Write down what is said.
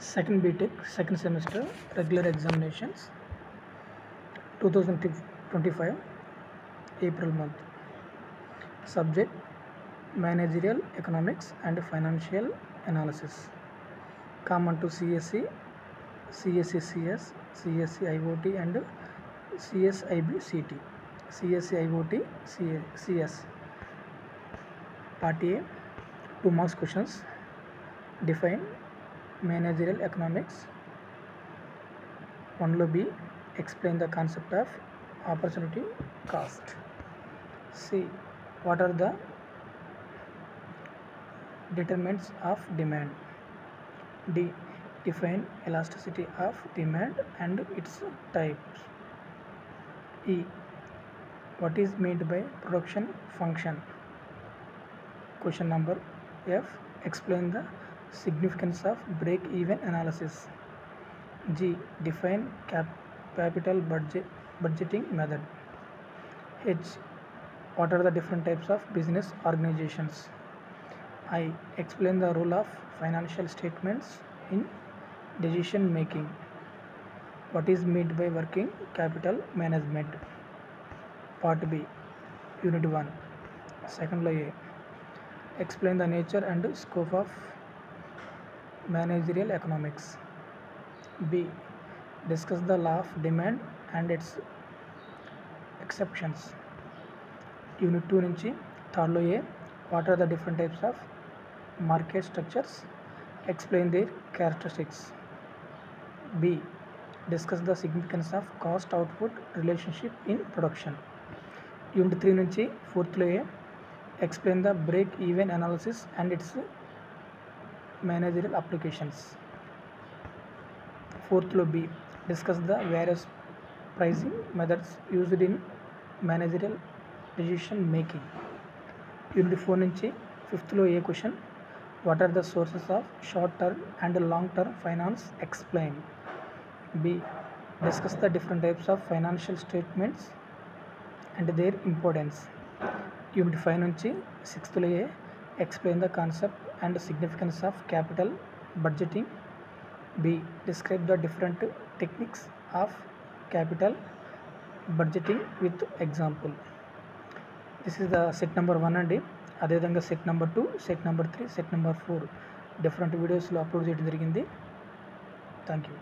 Second BTech, second semester, regular examinations, 2025, April month. Subject, Managerial Economics and Financial Analysis. Common to CSE, CSE CS, CSE IoT and CSIB CT. CSE IoT, CS. Part A, 2 marks questions. Define managerial economics. 1 B, explain the concept of opportunity cost. C, what are the determinants of demand? D, define elasticity of demand and its types. E, what is meant by production function? Question number F, explain the significance of break-even analysis. G, define capital budgeting method. H, what are the different types of business organizations? I, explain the role of financial statements in decision making. What is meant by working capital management? Part B, Unit 1, Second Law A, explain the nature and scope of managerial economics. B, discuss the law of demand and its exceptions. Unit 2 నుంచి Third Law A, what are the different types of market structures? Explain their characteristics. B, discuss the significance of cost output relationship in production. Unit 3 నుంచి Fourth Law A, explain the break even analysis and its managerial applications. Fourth Law B, discuss the various pricing methods used in managerial decision making. Unit 4 నుంచి Fifth Law A question, what are the sources of short term and long term finance? Explain. B, discuss the different types of financial statements and their importance. Unit 5 నుంచి Sixth Law A, explain the concept and significance of capital budgeting. B, describe the different techniques of capital budgeting with example. This is the set number 1 అండి. అదేవిధంగా set number 2, set number 3, set number 4 different వీడియోస్లో upload చేయడం జరిగింది. Thank you.